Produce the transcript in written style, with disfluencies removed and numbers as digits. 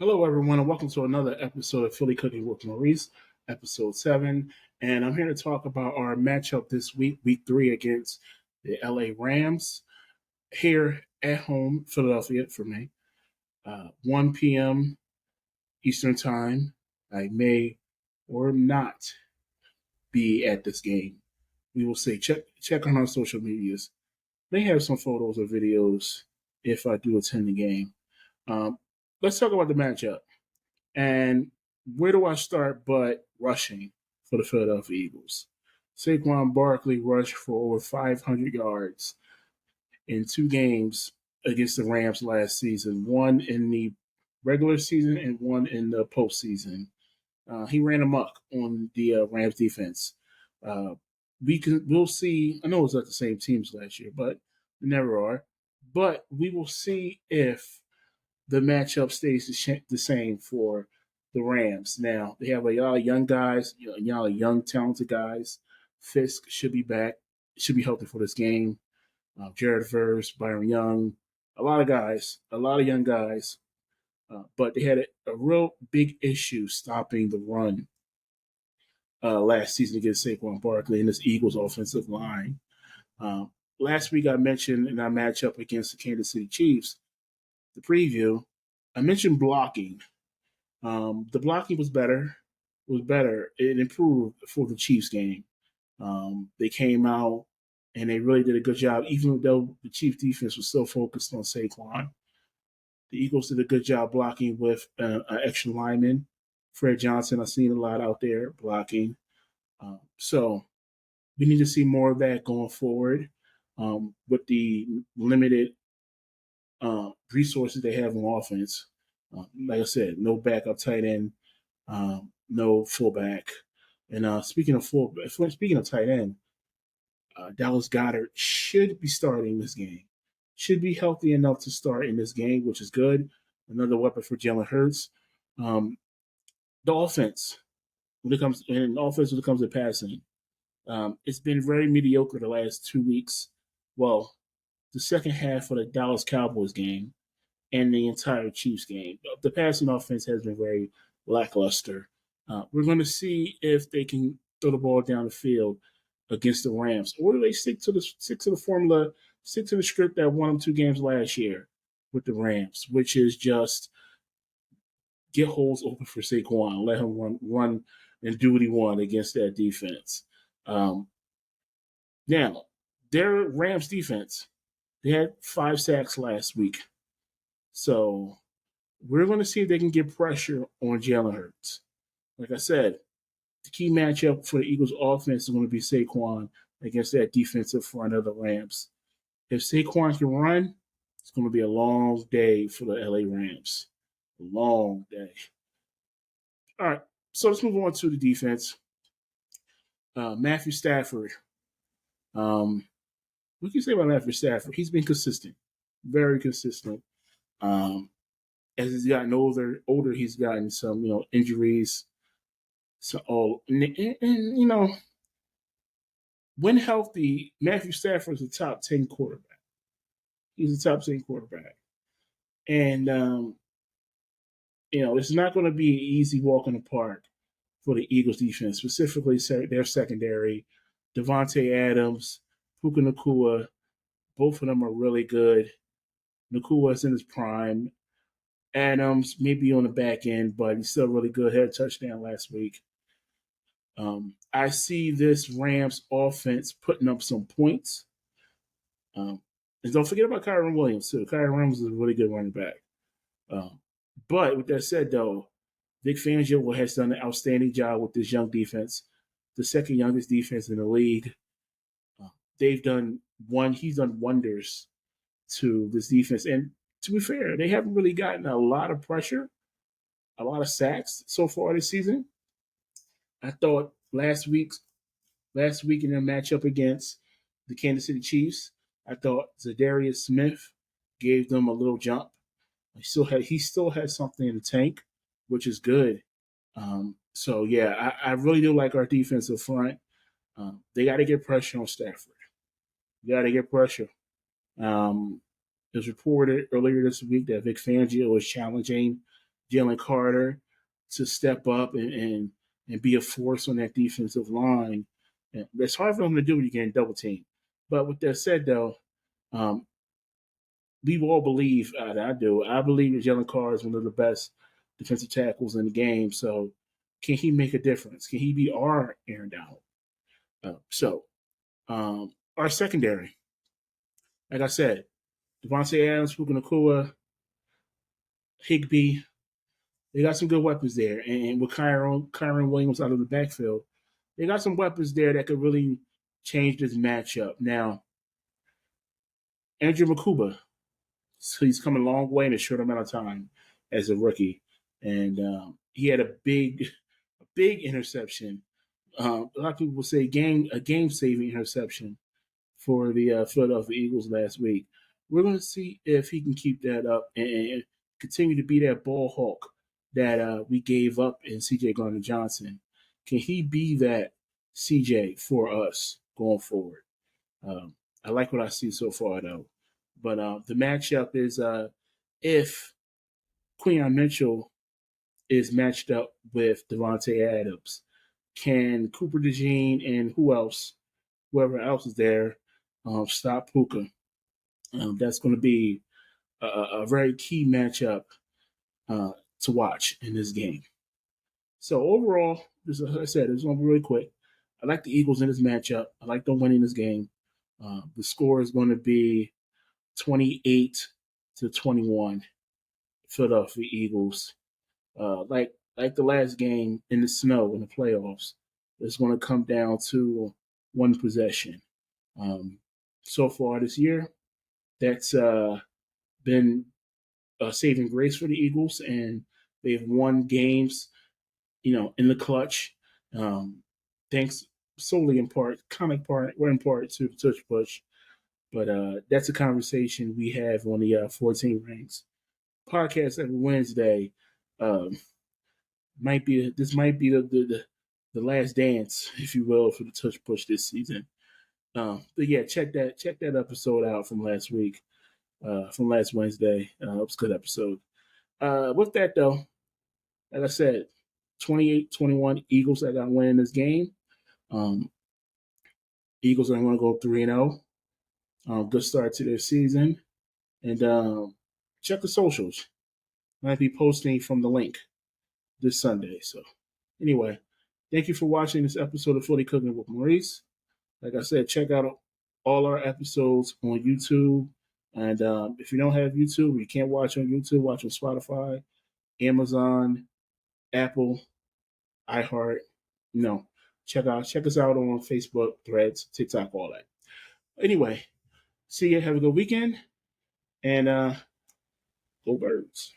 Hello, everyone, and welcome to another episode of Philly Cooking with Maurice, episode 7. And I'm here to talk about our matchup this week, week 3, against the LA Rams here at home, Philadelphia, for me. 1 p.m. Eastern Time. I may or not be at this game. We will see. Check on our social medias. They have some photos or videos if I do attend the game. Um, let's talk about the matchup. And where do I start but rushing for the Philadelphia Eagles? Saquon Barkley rushed for over 500 yards in 2 games against the Rams last season, one in the regular season and one in the postseason. He ran amok on the Rams defense. Uh, we'll see. I know it's not the same teams last year, but they never are. But we will see if the matchup stays the same for the Rams. Now they have a lot of young guys, young talented guys. Fisk should be back, should be healthy for this game. Jared Verse, Byron Young, a lot of guys, a lot of young guys. But they had a real big issue stopping the run last season against Saquon Barkley and this Eagles offensive line. Last week I mentioned in our matchup against the Kansas City Chiefs, the preview, I mentioned blocking. The blocking was better. It improved for the Chiefs game. They came out and they really did a good job, even though the Chiefs defense was still focused on Saquon. The Eagles did a good job blocking with an extra lineman, Fred Johnson. I've seen a lot out there blocking. So we need to see more of that going forward with the limited resources they have on offense. Like I said, no backup tight end, no fullback. And speaking of tight end, Dallas Goedert should be starting this game. Should be healthy enough to start in this game, which is good. Another weapon for Jalen Hurts. Um, the offense, when it comes to passing, it's been very mediocre the last 2 weeks. Well, the second half of the Dallas Cowboys game and the entire Chiefs game. The passing offense has been very lackluster. We're going to see if they can throw the ball down the field against the Rams, or do they stick to the formula, stick to the script that won them 2 games last year with the Rams, which is just get holes open for Saquon, let him run and do what he wants against that defense. Now, their Rams defense, they had 5 sacks last week. So we're going to see if they can get pressure on Jalen Hurts. Like I said, the key matchup for the Eagles offense is going to be Saquon against that defensive front of the Rams. If Saquon can run, it's going to be a long day for the LA Rams. A long day. All right, so let's move on to the defense. Matthew Stafford. What can you say about Matthew Stafford? He's been consistent, very consistent. As he's gotten older, he's gotten some, injuries. So, when healthy, Matthew Stafford is a top 10 quarterback. He's a top 10 quarterback, and it's not going to be an easy walk in the park for the Eagles defense, specifically their secondary. Devontae Adams, Puka Nacua, both of them are really good. Nacua is in his prime. Adams may be on the back end, but he's still really good. Had a touchdown last week. I see this Rams offense putting up some points. And don't forget about Kyron Williams, too. Kyron Williams is a really good running back. But with that said, though, Vic Fangio has done an outstanding job with this young defense, the second youngest defense in the league. He's done wonders to this defense. And to be fair, they haven't really gotten a lot of pressure, a lot of sacks so far this season. I thought last week in their matchup against the Kansas City Chiefs, I thought Zadarius Smith gave them a little jump. He still had something in the tank, which is good. So yeah, I really do like our defensive front. They got to get pressure on Stafford. You got to get pressure. It was reported earlier this week that Vic Fangio was challenging Jalen Carter to step up and be a force on that defensive line. And it's hard for him to do when you're getting double teamed. But with that said, though, um, we all believe, I do, I believe that Jalen Carter is one of the best defensive tackles in the game. So can he make a difference? Can he be our Aaron Donald? Our secondary, like I said, Devontae Adams, Puka Nacua, Higbee, they got some good weapons there. And with Kyron Williams out of the backfield, they got some weapons there that could really change this matchup. Now, Andrew Makuba, so he's come a long way in a short amount of time as a rookie. And he had a big interception. A lot of people will say a game saving interception for the Philadelphia Eagles last week. We're going to see if he can keep that up and continue to be that ball hawk that we gave up in CJ Gardner Johnson. Can he be that CJ for us going forward? I like what I see so far, though. But the matchup is if Quinyon Mitchell is matched up with Devontae Adams, can Cooper DeJean and whoever else is there, stop Puka? That's going to be a very key matchup to watch in this game. So overall, as I said, it's going to be really quick. I like the Eagles in this matchup. I like them winning this game. The score is going to be 28-21. Philadelphia Eagles. Like the last game in the snow in the playoffs, it's going to come down to one possession. So far this year, that's been a saving grace for the Eagles, and they've won games, in the clutch. Thanks solely in part to the touch push, but that's a conversation we have on the 14 ranks podcast every Wednesday. Might be the last dance, if you will, for the touch push this season. But yeah, check that episode out from last week, from last Wednesday. It was a good episode. With that though, like I said, 28-21 Eagles that got winning this game. Eagles are going to go 3-0. Good start to their season. And check the socials. Might be posting from the link this Sunday. So anyway, thank you for watching this episode of Fully Cooking with Maurice. Like I said, check out all our episodes on YouTube. And if you don't have YouTube, you can't watch on YouTube, watch on Spotify, Amazon, Apple, iHeart. Check us out on Facebook, Threads, TikTok, all that. Anyway, see you. Have a good weekend. And go Birds.